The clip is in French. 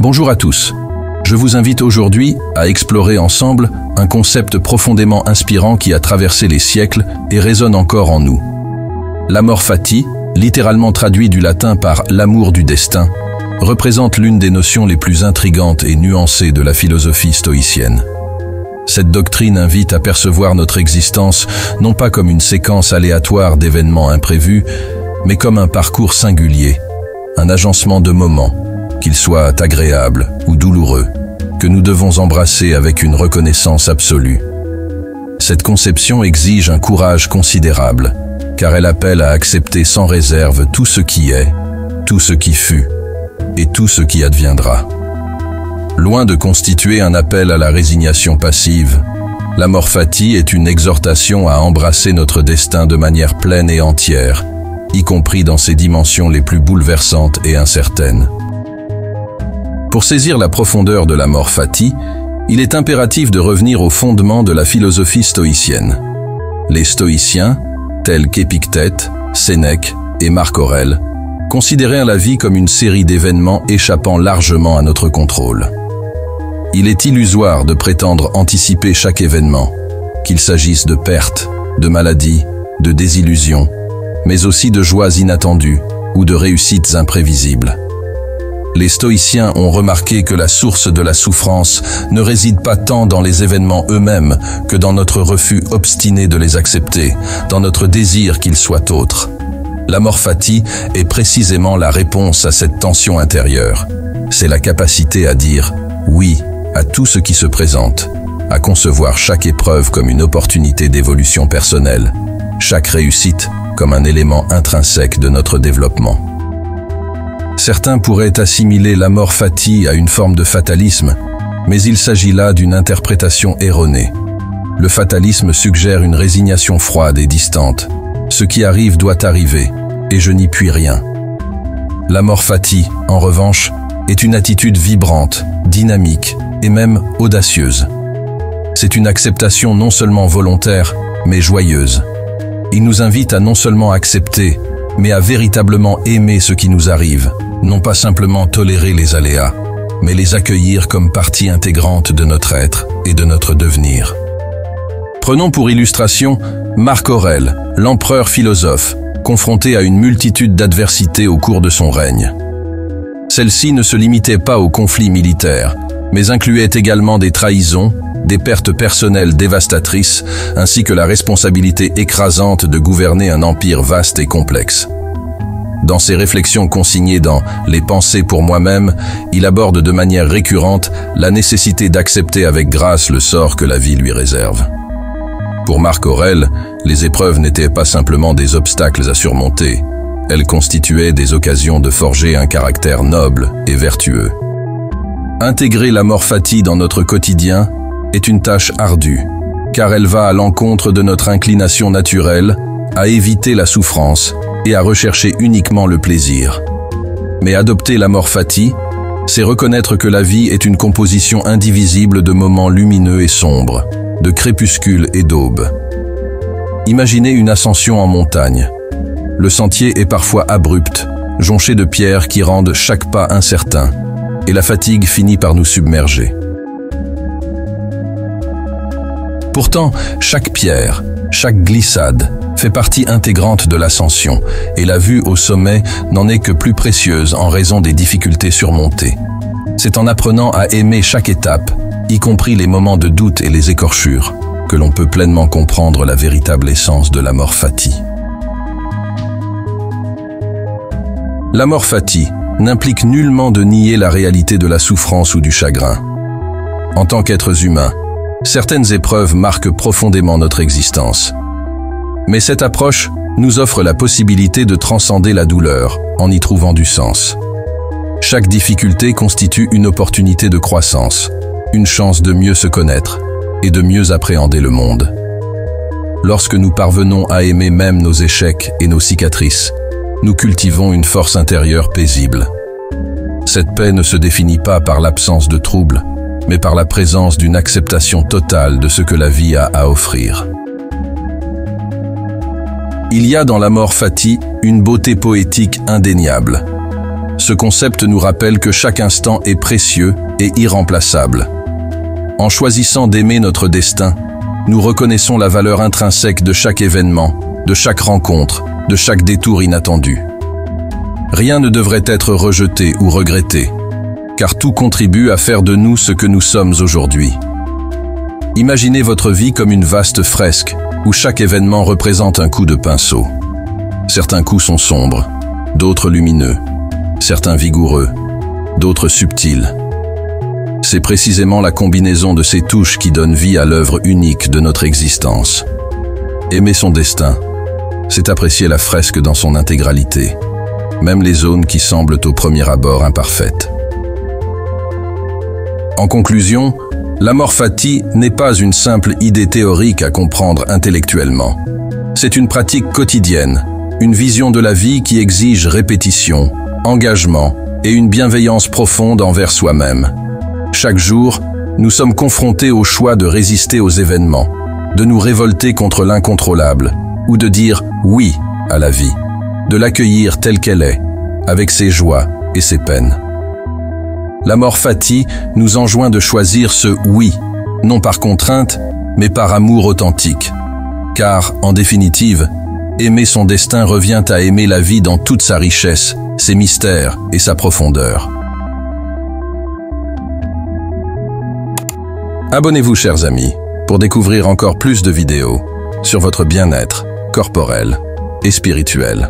Bonjour à tous. Je vous invite aujourd'hui à explorer ensemble un concept profondément inspirant qui a traversé les siècles et résonne encore en nous. L'amor fati, littéralement traduit du latin par l'amour du destin, représente l'une des notions les plus intrigantes et nuancées de la philosophie stoïcienne. Cette doctrine invite à percevoir notre existence non pas comme une séquence aléatoire d'événements imprévus, mais comme un parcours singulier, un agencement de moments, qu'ils soient agréables ou douloureux, que nous devons embrasser avec une reconnaissance absolue. Cette conception exige un courage considérable, car elle appelle à accepter sans réserve tout ce qui est, tout ce qui fut, et tout ce qui adviendra. Loin de constituer un appel à la résignation passive, l'amor fati est une exhortation à embrasser notre destin de manière pleine et entière, y compris dans ses dimensions les plus bouleversantes et incertaines. Pour saisir la profondeur de l'amor fati, il est impératif de revenir aux fondements de la philosophie stoïcienne. Les stoïciens, tels qu'Épictète, Sénèque et Marc Aurèle, considéraient la vie comme une série d'événements échappant largement à notre contrôle. Il est illusoire de prétendre anticiper chaque événement, qu'il s'agisse de pertes, de maladies, de désillusions, mais aussi de joies inattendues ou de réussites imprévisibles. Les stoïciens ont remarqué que la source de la souffrance ne réside pas tant dans les événements eux-mêmes que dans notre refus obstiné de les accepter, dans notre désir qu'ils soient autres. L'amor fati est précisément la réponse à cette tension intérieure. C'est la capacité à dire « oui » à tout ce qui se présente, à concevoir chaque épreuve comme une opportunité d'évolution personnelle, chaque réussite comme un élément intrinsèque de notre développement. Certains pourraient assimiler l'amor fati à une forme de fatalisme, mais il s'agit là d'une interprétation erronée. Le fatalisme suggère une résignation froide et distante. Ce qui arrive doit arriver, et je n'y puis rien. L'amor fati, en revanche, est une attitude vibrante, dynamique et même audacieuse. C'est une acceptation non seulement volontaire, mais joyeuse. Il nous invite à non seulement accepter, mais à véritablement aimer ce qui nous arrive, non pas simplement tolérer les aléas, mais les accueillir comme partie intégrante de notre être et de notre devenir. Prenons pour illustration Marc Aurèle, l'empereur philosophe, confronté à une multitude d'adversités au cours de son règne. Celles-ci ne se limitaient pas aux conflits militaires, mais incluaient également des trahisons, des pertes personnelles dévastatrices, ainsi que la responsabilité écrasante de gouverner un empire vaste et complexe. Dans ses réflexions consignées dans « Les pensées pour moi-même », il aborde de manière récurrente la nécessité d'accepter avec grâce le sort que la vie lui réserve. Pour Marc Aurèle, les épreuves n'étaient pas simplement des obstacles à surmonter, elles constituaient des occasions de forger un caractère noble et vertueux. Intégrer l'amor fati dans notre quotidien est une tâche ardue, car elle va à l'encontre de notre inclination naturelle à éviter la souffrance et à rechercher uniquement le plaisir. Mais adopter l'amor fati, c'est reconnaître que la vie est une composition indivisible de moments lumineux et sombres, de crépuscule et d'aube. Imaginez une ascension en montagne. Le sentier est parfois abrupt, jonché de pierres qui rendent chaque pas incertain, et la fatigue finit par nous submerger. Pourtant, chaque pierre, chaque glissade, fait partie intégrante de l'ascension, et la vue au sommet n'en est que plus précieuse en raison des difficultés surmontées. C'est en apprenant à aimer chaque étape, y compris les moments de doute et les écorchures, que l'on peut pleinement comprendre la véritable essence de l'amor fati. L'amor fati n'implique nullement de nier la réalité de la souffrance ou du chagrin. En tant qu'êtres humains, certaines épreuves marquent profondément notre existence. Mais cette approche nous offre la possibilité de transcender la douleur en y trouvant du sens. Chaque difficulté constitue une opportunité de croissance, une chance de mieux se connaître et de mieux appréhender le monde. Lorsque nous parvenons à aimer même nos échecs et nos cicatrices, nous cultivons une force intérieure paisible. Cette paix ne se définit pas par l'absence de troubles, mais par la présence d'une acceptation totale de ce que la vie a à offrir. Il y a dans l'amor fati une beauté poétique indéniable. ce concept nous rappelle que chaque instant est précieux et irremplaçable. En choisissant d'aimer notre destin, nous reconnaissons la valeur intrinsèque de chaque événement, de chaque rencontre, de chaque détour inattendu. Rien ne devrait être rejeté ou regretté, car tout contribue à faire de nous ce que nous sommes aujourd'hui. Imaginez votre vie comme une vaste fresque, où chaque événement représente un coup de pinceau. Certains coups sont sombres, d'autres lumineux, certains vigoureux, d'autres subtils. C'est précisément la combinaison de ces touches qui donne vie à l'œuvre unique de notre existence. Aimer son destin, c'est apprécier la fresque dans son intégralité, même les zones qui semblent au premier abord imparfaites. En conclusion, l'amor fati n'est pas une simple idée théorique à comprendre intellectuellement. C'est une pratique quotidienne, une vision de la vie qui exige répétition, engagement et une bienveillance profonde envers soi-même. Chaque jour, nous sommes confrontés au choix de résister aux événements, de nous révolter contre l'incontrôlable, ou de dire oui à la vie, de l'accueillir telle qu'elle est, avec ses joies et ses peines. L'amor fati nous enjoint de choisir ce oui, non par contrainte, mais par amour authentique. Car, en définitive, aimer son destin revient à aimer la vie dans toute sa richesse, ses mystères et sa profondeur. Abonnez-vous, chers amis, pour découvrir encore plus de vidéos sur votre bien-être corporel et spirituel.